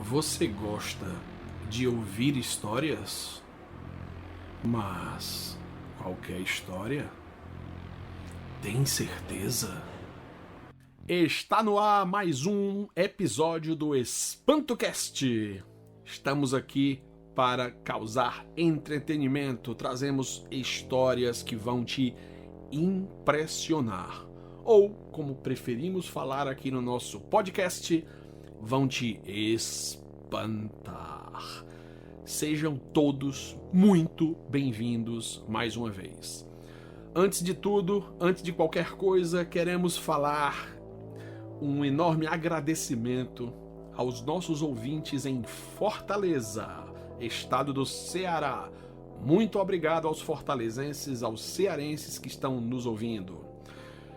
Você gosta de ouvir histórias? Mas qualquer história? Tem certeza? Está no ar mais um episódio do EspantoCast. Estamos aqui para causar entretenimento. Trazemos histórias que vão te impressionar. Ou, como preferimos falar aqui no nosso podcast, vão te espantar. Sejam todos muito bem-vindos mais uma vez. Antes de tudo, antes de qualquer coisa, queremos falar um enorme agradecimento aos nossos ouvintes em Fortaleza, estado do Ceará. Muito obrigado aos fortalezenses, aos cearenses que estão nos ouvindo.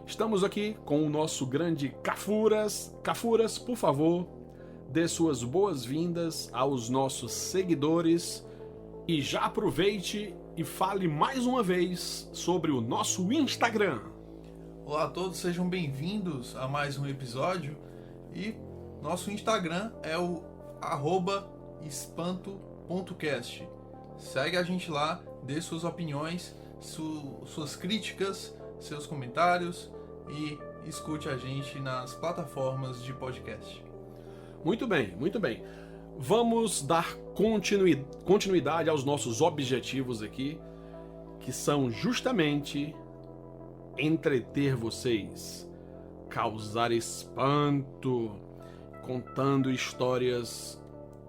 Estamos aqui com o nosso grande Cafuras. Cafuras, por favor, dê suas boas-vindas aos nossos seguidores e já aproveite e fale mais uma vez sobre o nosso Instagram. Olá a todos, sejam bem-vindos a mais um episódio e nosso Instagram é o @espanto.cast. Segue a gente lá, dê suas opiniões, suas críticas, seus comentários e escute a gente nas plataformas de podcast. Muito bem, muito bem. Vamos dar continuidade aos nossos objetivos aqui, que são justamente entreter vocês, causar espanto, contando histórias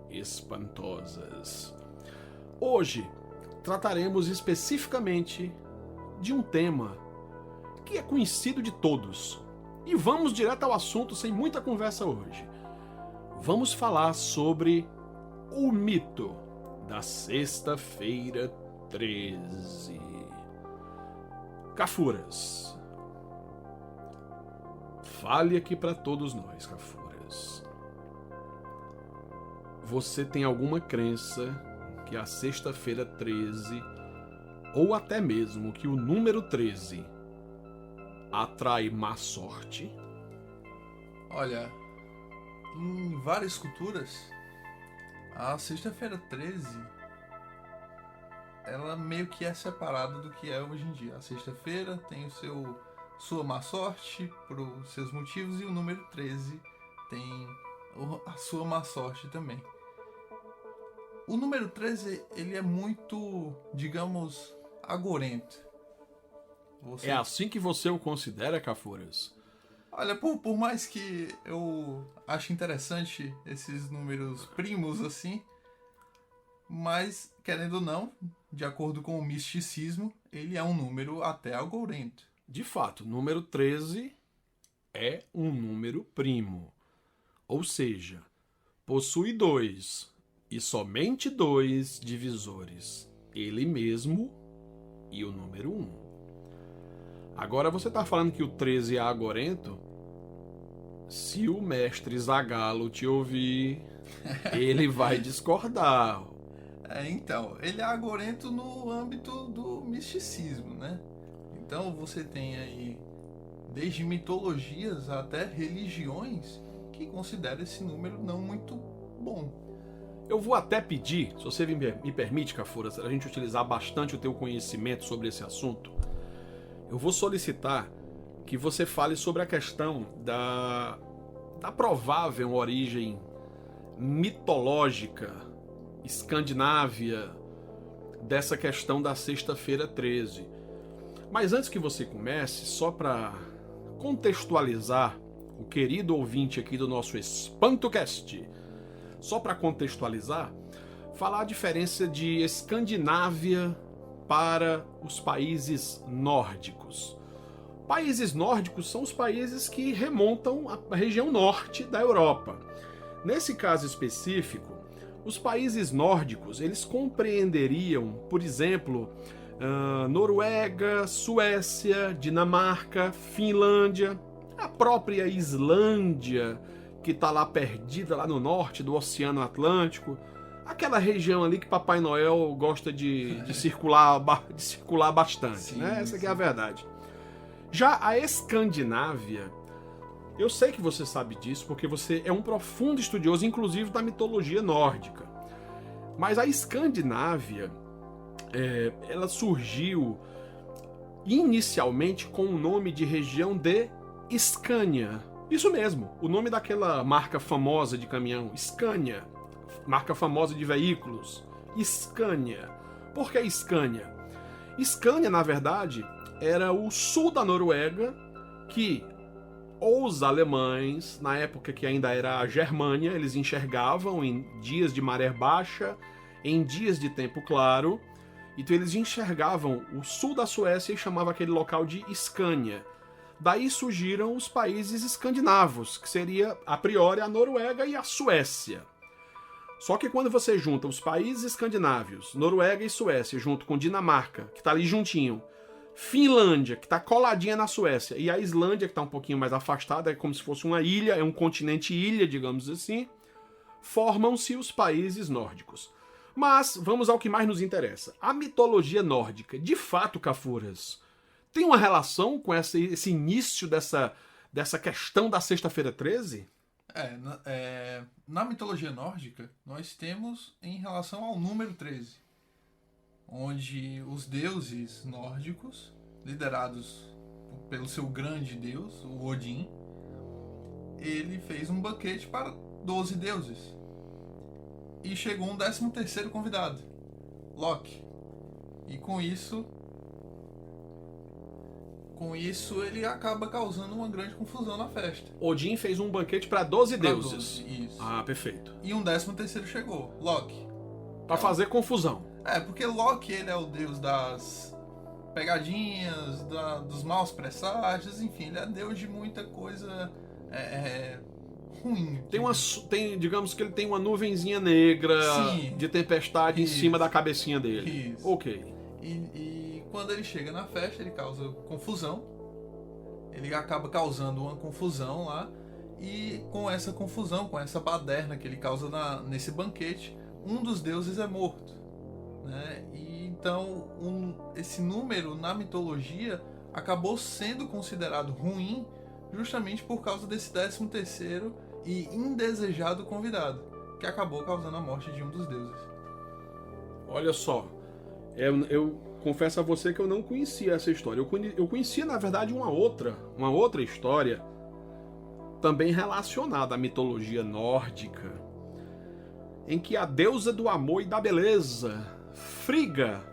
espantosas. Hoje trataremos especificamente de um tema que é conhecido de todos. E vamos direto ao assunto sem muita conversa hoje. Vamos falar sobre o mito da Sexta-feira 13. Cafuras, fale aqui para todos nós, Cafuras. Você tem alguma crença que a Sexta-feira 13, ou até mesmo que o número 13, atrai má sorte? Olha, em várias culturas, a Sexta-feira 13, ela meio que é separada do que é hoje em dia. A Sexta-feira tem sua má sorte por seus motivos e o número 13 tem a sua má sorte também. O número 13, ele é muito, digamos, agorento. É assim que você o considera, Cafuras? Olha, por mais que eu ache interessante esses números primos assim, mas, querendo ou não, de acordo com o misticismo, ele é um número até agorento. De fato, o número 13 é um número primo. Ou seja, possui 2 e somente 2 divisores. Ele mesmo e o número 1. Agora você está falando que o 13 é agorento? Se o mestre Zagalo te ouvir, ele vai discordar. Então, ele é agorento no âmbito do misticismo, né? Então você tem aí, desde mitologias até religiões, que consideram esse número não muito bom. Eu vou até pedir, se você me permite, Cafuras, a gente utilizar bastante o teu conhecimento sobre esse assunto, eu vou solicitar que você fale sobre a questão da provável origem mitológica escandinávia dessa questão da Sexta-feira 13. Mas antes que você comece, só para contextualizar o querido ouvinte aqui do nosso EspantoCast, só para contextualizar, falar a diferença de Escandinávia para os países nórdicos. Países nórdicos são os países que remontam à região norte da Europa. Nesse caso específico, os países nórdicos, eles compreenderiam, por exemplo, Noruega, Suécia, Dinamarca, Finlândia, a própria Islândia, que está lá perdida lá no norte do Oceano Atlântico, aquela região ali que Papai Noel gosta de circular bastante, Sim, né? Essa aqui é sim. a verdade. Já a Escandinávia Eu sei que você sabe disso porque você é um profundo estudioso, inclusive da mitologia nórdica. Mas a Escandinávia, ela surgiu inicialmente com o nome de região de Scania. Isso mesmo, o nome daquela marca famosa de caminhão, Scania. Marca famosa de veículos, Scania. Por que Scania? Scania, na verdade, era o sul da Noruega que os alemães, na época que ainda era a Germânia, eles enxergavam em dias de maré baixa, em dias de tempo claro. Então eles enxergavam o sul da Suécia e chamavam aquele local de Scania. Daí surgiram os países escandinavos, que seria, a priori, a Noruega e a Suécia. Só que quando você junta os países escandinavos, Noruega e Suécia, junto com Dinamarca, que está ali juntinho, Finlândia, que está coladinha na Suécia, e a Islândia, que está um pouquinho mais afastada, é como se fosse uma ilha, é um continente-ilha, digamos assim, formam-se os países nórdicos. Mas vamos ao que mais nos interessa. A mitologia nórdica, de fato, Cafuras, tem uma relação com esse início dessa questão da Sexta-feira 13? Na mitologia nórdica, nós temos em relação ao número 13, onde os deuses nórdicos, liderados pelo seu grande deus, o Odin, ele fez um banquete para 12 deuses. E chegou um 13º convidado, Loki. E com isso ele acaba causando uma grande confusão na festa. Odin fez um banquete para 12 deuses. 12, isso. Ah, perfeito. E um 13º chegou, Loki. Para fazer confusão. Porque Loki, ele é o deus das pegadinhas, dos maus presságios, enfim, ele é deus de muita coisa ruim. Digamos que ele tem uma nuvenzinha negra. Sim, de tempestade em cima da cabecinha dele. Isso. Ok. E quando ele chega na festa, ele causa confusão. Ele acaba causando uma confusão lá. E com essa confusão, com essa baderna que ele causa nesse banquete, um dos deuses é morto, né? E então esse número na mitologia acabou sendo considerado ruim justamente por causa desse 13º e indesejado convidado, que acabou causando a morte de um dos deuses. Olha só, eu confesso a você que eu não conhecia essa história. Eu conhecia, na verdade, uma outra história também relacionada à mitologia nórdica, em que a deusa do amor e da beleza, Frigga,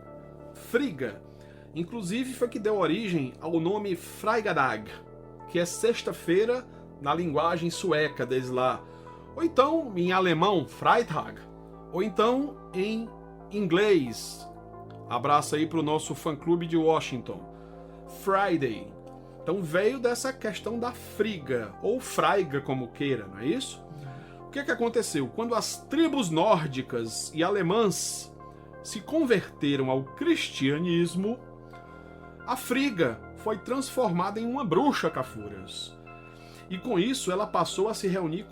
inclusive foi que deu origem ao nome Freitag, que é sexta-feira na linguagem sueca deles lá, ou então em alemão, Freitag, ou então em inglês, abraço aí pro nosso fã-clube de Washington, Friday. Então veio dessa questão da Frigga, ou Fraiga como queira, não é isso? O que aconteceu? Quando as tribos nórdicas e alemãs se converteram ao cristianismo, a Frigga foi transformada em uma bruxa, Cafuras. E com isso ela passou a se reunir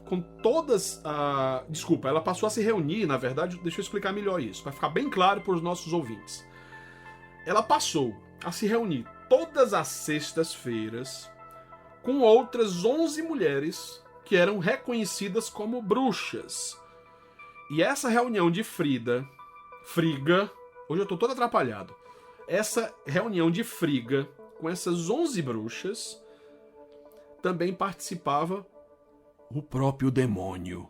com todas... ela passou a se reunir, na verdade, deixa eu explicar melhor isso, para ficar bem claro para os nossos ouvintes. Ela passou a se reunir todas as sextas-feiras com outras 11 mulheres que eram reconhecidas como bruxas. E essa reunião de Frigga, hoje eu tô todo atrapalhado, essa reunião de Frigga com essas 11 bruxas também participava o próprio demônio.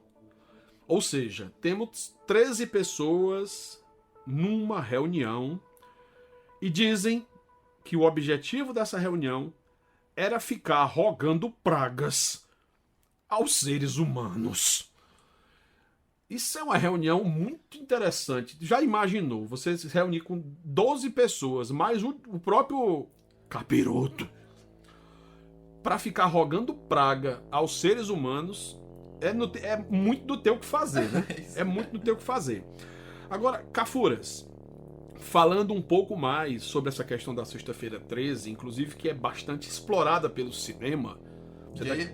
Ou seja, temos 13 pessoas numa reunião e dizem que o objetivo dessa reunião era ficar rogando pragas aos seres humanos. Isso é uma reunião muito interessante. Já imaginou você se reunir com 12 pessoas, mais o próprio capiroto, para ficar rogando praga aos seres humanos? É muito do teu que fazer, né? É muito do teu que fazer. Agora, Cafuras, falando um pouco mais sobre essa questão da Sexta-feira 13, inclusive que é bastante explorada pelo cinema.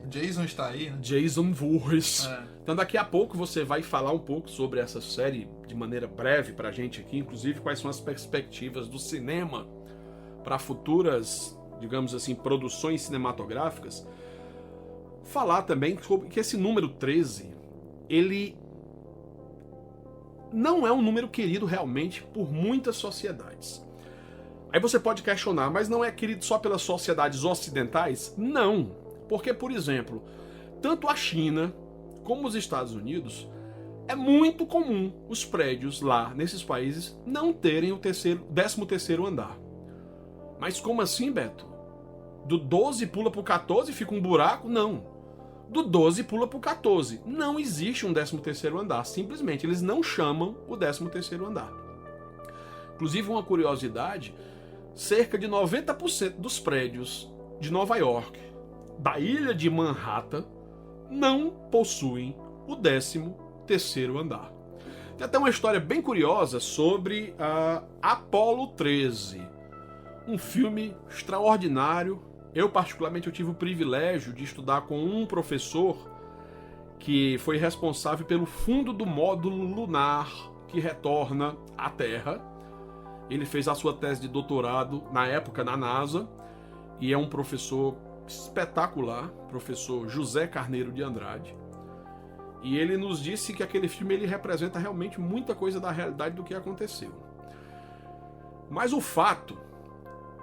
Jason está aí, né? Jason Voorhees. Então daqui a pouco você vai falar um pouco sobre essa série de maneira breve pra gente aqui, inclusive quais são as perspectivas do cinema para futuras, digamos assim, produções cinematográficas. falar também sobre que esse número 13, ele não é um número querido realmente por muitas sociedades. Aí você pode questionar, mas não é querido só pelas sociedades ocidentais? Não, porque, por exemplo, tanto a China como os Estados Unidos, é muito comum os prédios lá, nesses países, não terem o 13º andar. Mas como assim, Beto? Do 12 pula pro 14 e fica um buraco? Não. Do 12 pula pro 14. Não existe um 13º andar. Simplesmente, eles não chamam o 13º andar. Inclusive, uma curiosidade, cerca de 90% dos prédios de Nova York, da ilha de Manhattan, não possuem o 13º andar. Tem até uma história bem curiosa sobre a Apollo 13, um filme extraordinário. Eu, particularmente, eu tive o privilégio de estudar com um professor que foi responsável pelo fundo do módulo lunar que retorna à Terra. Ele fez a sua tese de doutorado, na época, na NASA, e é um professor espetacular, professor José Carneiro de Andrade. E ele nos disse que aquele filme ele representa realmente muita coisa da realidade do que aconteceu. Mas o fato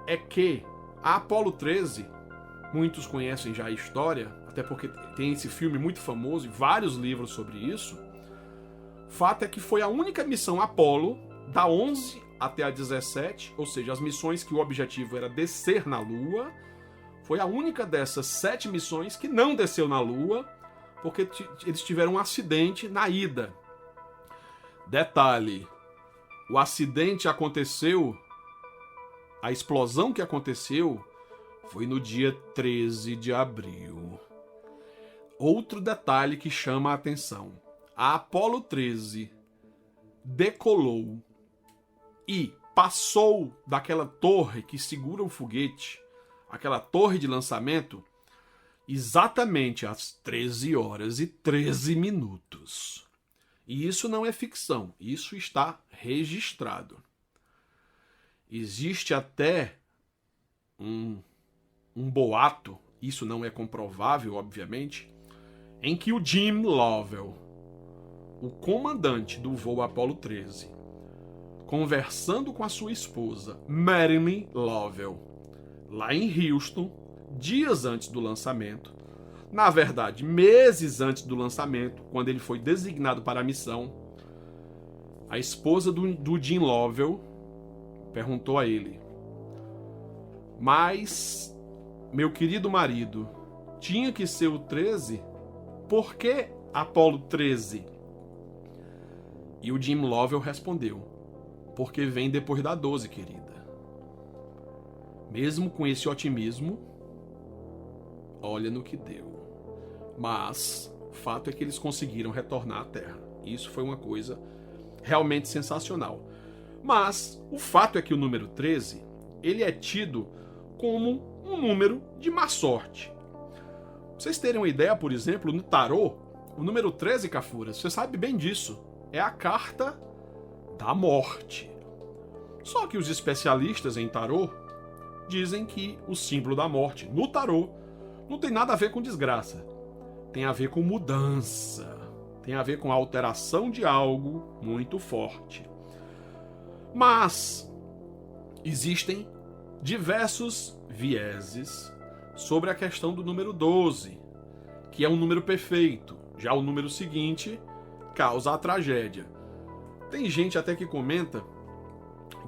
é que a Apollo 13, muitos conhecem já a história, até porque tem esse filme muito famoso e vários livros sobre isso. O fato é que foi a única missão Apollo, da 11 até a 17, ou seja, as missões que o objetivo era descer na Lua, foi a única dessas 7 missões que não desceu na Lua, porque eles tiveram um acidente na ida. Detalhe, o acidente aconteceu, a explosão que aconteceu foi no dia 13 de abril. Outro detalhe que chama a atenção, a Apollo 13 decolou e passou daquela torre que segura o foguete, aquela torre de lançamento, exatamente às 13 horas e 13 minutos. E isso não é ficção, isso está registrado. Existe até um boato, isso não é comprovável, obviamente, em que o Jim Lovell, o comandante do voo Apollo 13, conversando com a sua esposa, Marilyn Lovell, lá em Houston, dias antes do lançamento, na verdade, meses antes do lançamento, quando ele foi designado para a missão, a esposa do Jim Lovell perguntou a ele: mas, meu querido marido, tinha que ser o 13? Por que Apollo 13? E o Jim Lovell respondeu: porque vem depois da 12, querida. Mesmo com esse otimismo, olha no que deu. Mas o fato é que eles conseguiram retornar à Terra. Isso foi uma coisa realmente sensacional. Mas o fato é que o número 13, ele é tido como um número de má sorte. Pra vocês terem uma ideia, por exemplo, no tarô, o número 13, Cafura, você sabe bem disso, é a carta da morte. Só que os especialistas em tarô dizem que o símbolo da morte no tarô não tem nada a ver com desgraça. Tem a ver com mudança. Tem a ver com a alteração de algo muito forte. Mas existem diversos vieses sobre a questão do número 12, que é um número perfeito. Já o número seguinte causa a tragédia. Tem gente até que comenta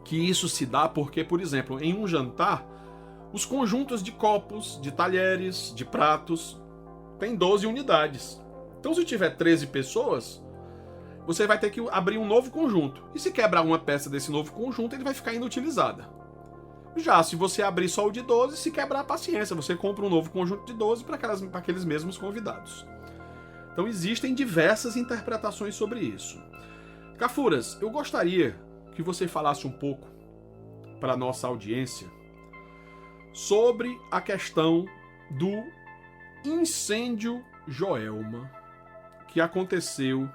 que isso se dá porque, por exemplo, em um jantar, os conjuntos de copos, de talheres, de pratos, tem 12 unidades. Então, se tiver 13 pessoas, você vai ter que abrir um novo conjunto. E se quebrar uma peça desse novo conjunto, ele vai ficar inutilizada. Já se você abrir só o de 12, se quebrar, paciência, você compra um novo conjunto de 12 para aqueles mesmos convidados. Então, existem diversas interpretações sobre isso. Cafuras, eu gostaria que você falasse um pouco para a nossa audiência sobre a questão do incêndio Joelma, que aconteceu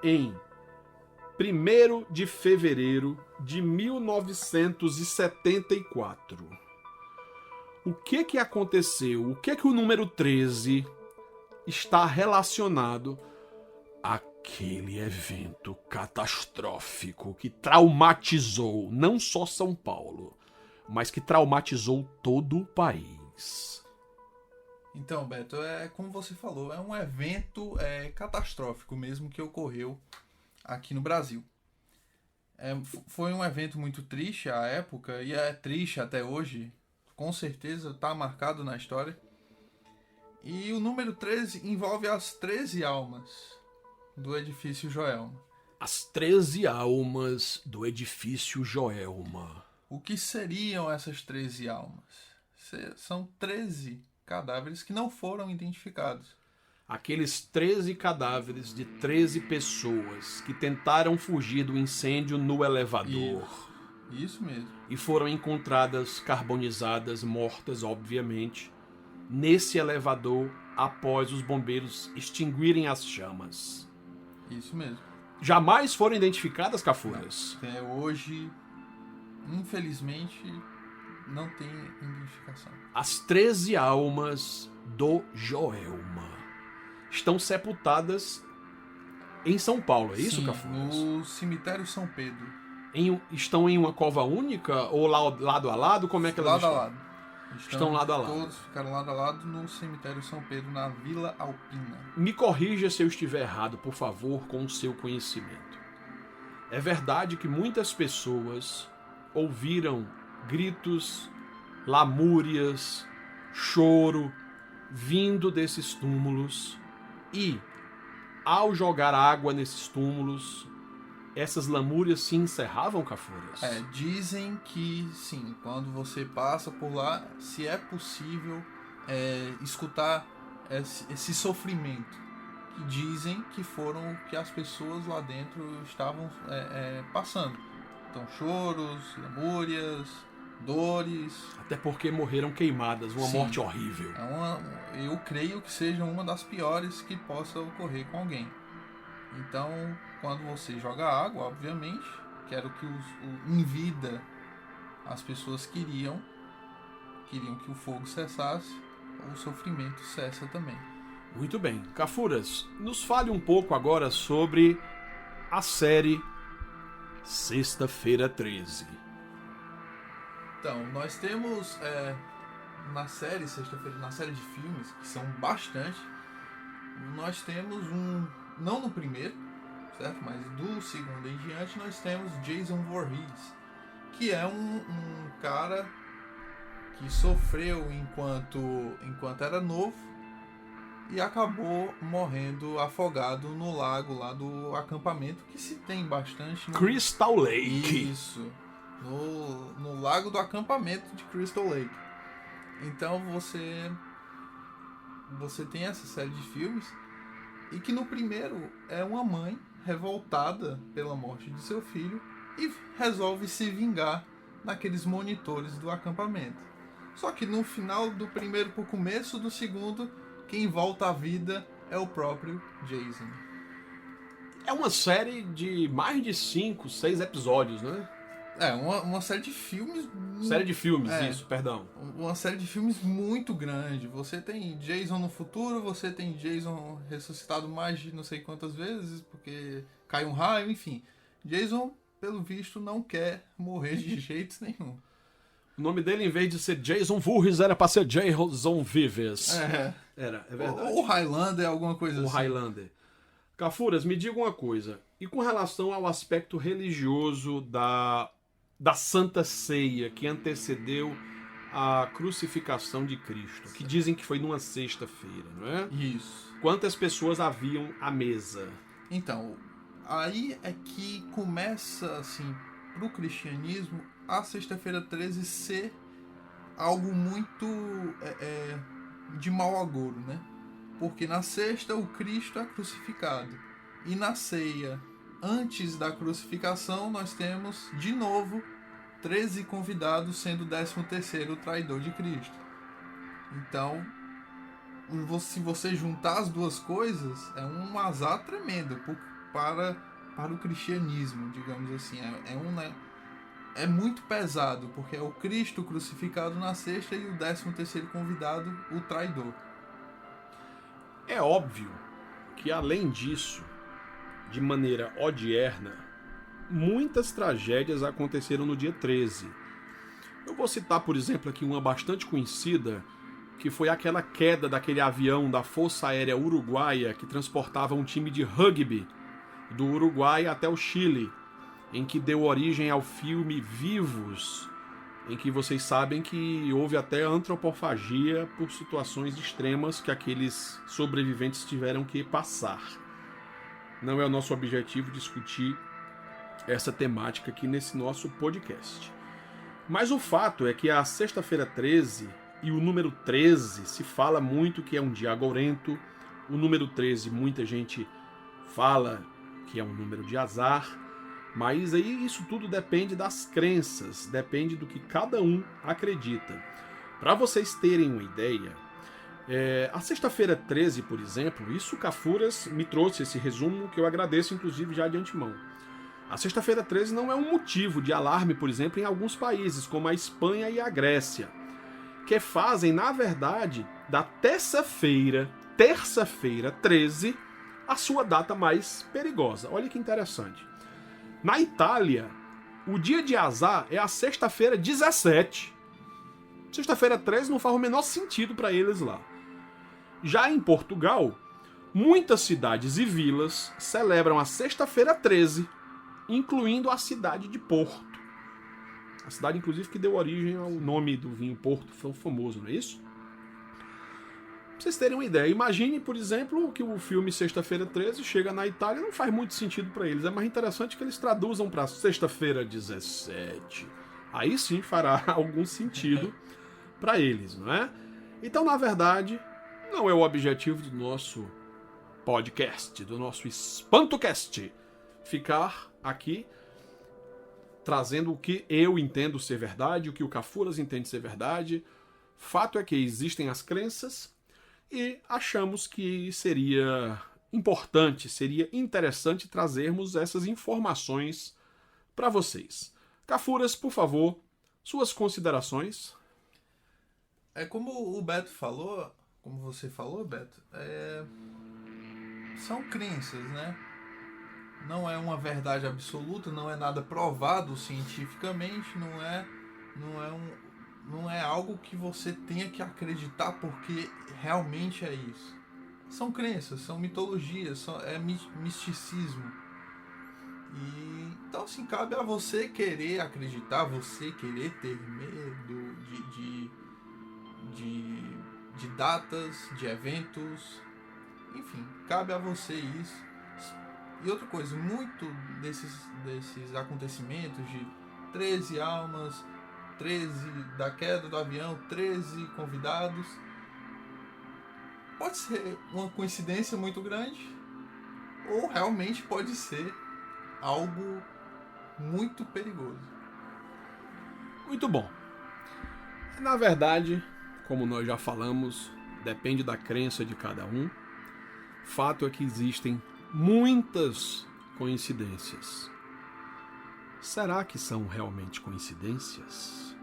em 1º de fevereiro de 1974. O que aconteceu? O que o número 13 está relacionado àquele evento catastrófico que traumatizou não só São Paulo, mas que traumatizou todo o país? Então, Beto, como você falou, é um evento catastrófico mesmo que ocorreu aqui no Brasil. Foi um evento muito triste à época, e é triste até hoje, com certeza está marcado na história. E o número 13 envolve as 13 almas do edifício Joelma. As 13 almas do edifício Joelma. O que seriam essas 13 almas? São 13 cadáveres que não foram identificados. Aqueles 13 cadáveres de 13 pessoas que tentaram fugir do incêndio no elevador. Isso mesmo. E foram encontradas carbonizadas, mortas, obviamente, nesse elevador após os bombeiros extinguirem as chamas. Isso mesmo. Jamais foram identificadas, Cafuras? Até hoje, infelizmente, não tem identificação. As 13 almas do Joelma estão sepultadas em São Paulo, é isso, Sim, Cafuras? no cemitério São Pedro. Estão em uma cova única ou lado a lado? Como é que elas Lado estão? a lado. Estão lado a lado. Todos ficaram lado a lado no cemitério São Pedro, na Vila Alpina. Me corrija se eu estiver errado, por favor, com o seu conhecimento. É verdade que muitas pessoas ouviram gritos, lamúrias, choro vindo desses túmulos e, ao jogar água nesses túmulos, essas lamúrias se encerravam, Cafuras? Dizem que sim, quando você passa por lá, se é possível escutar esse sofrimento. Que dizem que foram o que as pessoas lá dentro estavam passando. Então, choros, lamúrias, dores. Até porque morreram queimadas, uma Sim. morte horrível. Eu creio que seja uma das piores que possa ocorrer com alguém. Então, quando você joga água, obviamente, que era o que em vida as pessoas queriam que o fogo cessasse, o sofrimento cessa também. Muito bem. Cafuras, nos fale um pouco agora sobre a série Sexta-feira 13. Então, nós temos na série Sexta-feira, na série de filmes, que são bastante, nós temos não no primeiro, certo? Mas do segundo em diante nós temos Jason Voorhees, que é um cara que sofreu enquanto era novo e acabou morrendo afogado no lago lá do acampamento, que se tem bastante no... Crystal Lake. Isso, no lago do acampamento de Crystal Lake. Então você tem essa série de filmes, e que no primeiro é uma mãe revoltada pela morte de seu filho e resolve se vingar naqueles monitores do acampamento. Só que no final do primeiro pro começo do segundo, quem volta à vida é o próprio Jason. É uma série de mais de 5, 6 episódios, né? Uma série de filmes... Série de filmes, isso, perdão. Uma série de filmes muito grande. Você tem Jason no futuro, você tem Jason ressuscitado mais de não sei quantas vezes, porque cai um raio, enfim. Jason, pelo visto, não quer morrer de jeito nenhum. O nome dele, em vez de ser Jason Voorhees, era pra ser Jason Vives. É verdade. Ou Highlander, alguma coisa assim. O Highlander. Cafuras, me diga uma coisa. E com relação ao aspecto religioso da Santa Ceia, que antecedeu a crucificação de Cristo, que dizem que foi numa sexta-feira, não é? Isso. Quantas pessoas haviam à mesa? Então, aí é que começa, assim, pro cristianismo, a Sexta-feira 13 ser algo muito de mau agouro, né? Porque na sexta o Cristo é crucificado. E na ceia, antes da crucificação, nós temos, de novo, 13 convidados, sendo o 13º o traidor de Cristo. Então, se você juntar as duas coisas, é um azar tremendo para o cristianismo, digamos assim. é muito pesado, porque é o Cristo crucificado na sexta e o 13º convidado, o traidor. É óbvio que, além disso, de maneira odierna, muitas tragédias aconteceram no dia 13. Eu vou citar, por exemplo, aqui uma bastante conhecida, que foi aquela queda daquele avião da Força Aérea Uruguaia que transportava um time de rugby do Uruguai até o Chile, em que deu origem ao filme Vivos, em que vocês sabem que houve até antropofagia por situações extremas que aqueles sobreviventes tiveram que passar. Não é o nosso objetivo discutir essa temática aqui nesse nosso podcast. Mas o fato é que a sexta-feira 13 e o número 13 se fala muito que é um dia agorento. O número 13 muita gente fala que é um número de azar. Mas aí isso tudo depende das crenças, depende do que cada um acredita. Para vocês terem uma ideia, a sexta-feira 13, por exemplo, isso o Cafuras me trouxe esse resumo que eu agradeço inclusive já de antemão. A sexta-feira 13 não é um motivo de alarme, por exemplo, em alguns países, como a Espanha e a Grécia, que fazem, na verdade, da terça-feira 13, a sua data mais perigosa. Olha que interessante. Na Itália, o dia de azar é a sexta-feira 17. Sexta-feira 13 não faz o menor sentido para eles lá. Já em Portugal, muitas cidades e vilas celebram a sexta-feira 13, incluindo a cidade de Porto. A cidade, inclusive, que deu origem ao nome do vinho Porto, foi famoso, não é isso? Pra vocês terem uma ideia, imagine, por exemplo, que o filme Sexta-feira 13 chega na Itália, não faz muito sentido para eles. É mais interessante que eles traduzam para Sexta-feira 17. Aí sim fará algum sentido para eles, não é? Então, na verdade, não é o objetivo do nosso podcast, do nosso EspantoCast, ficar aqui trazendo o que eu entendo ser verdade, o que o Cafuras entende ser verdade. Fato é que existem as crenças e achamos que seria importante, seria interessante trazermos essas informações para vocês. Cafuras, por favor, suas considerações. É como o Beto falou, como você falou, Beto, são crenças, né? Não é uma verdade absoluta, não é nada provado cientificamente, não é algo que você tenha que acreditar porque realmente é isso. São crenças, são mitologias, é misticismo. E então assim, cabe a você querer acreditar, você querer ter medo de datas, de eventos, enfim, cabe a você isso. E outra coisa, muito desses acontecimentos de 13 almas, 13 da queda do avião, 13 convidados, pode ser uma coincidência muito grande ou realmente pode ser algo muito perigoso. Muito bom. Na verdade, como nós já falamos, depende da crença de cada um. Fato é que existem muitas coincidências. Será que são realmente coincidências?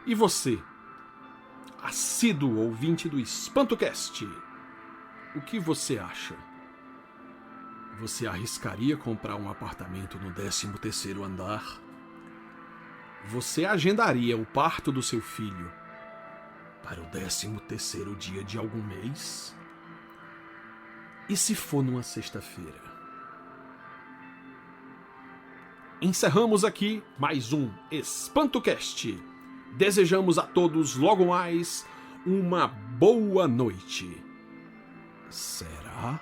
E você, assíduo ouvinte do EspantoCast, o que você acha? Você arriscaria comprar um apartamento no 13º andar? Você agendaria o parto do seu filho para o 13º dia de algum mês? E se for numa sexta-feira? Encerramos aqui mais um EspantoCast. Desejamos a todos logo mais uma boa noite. Será?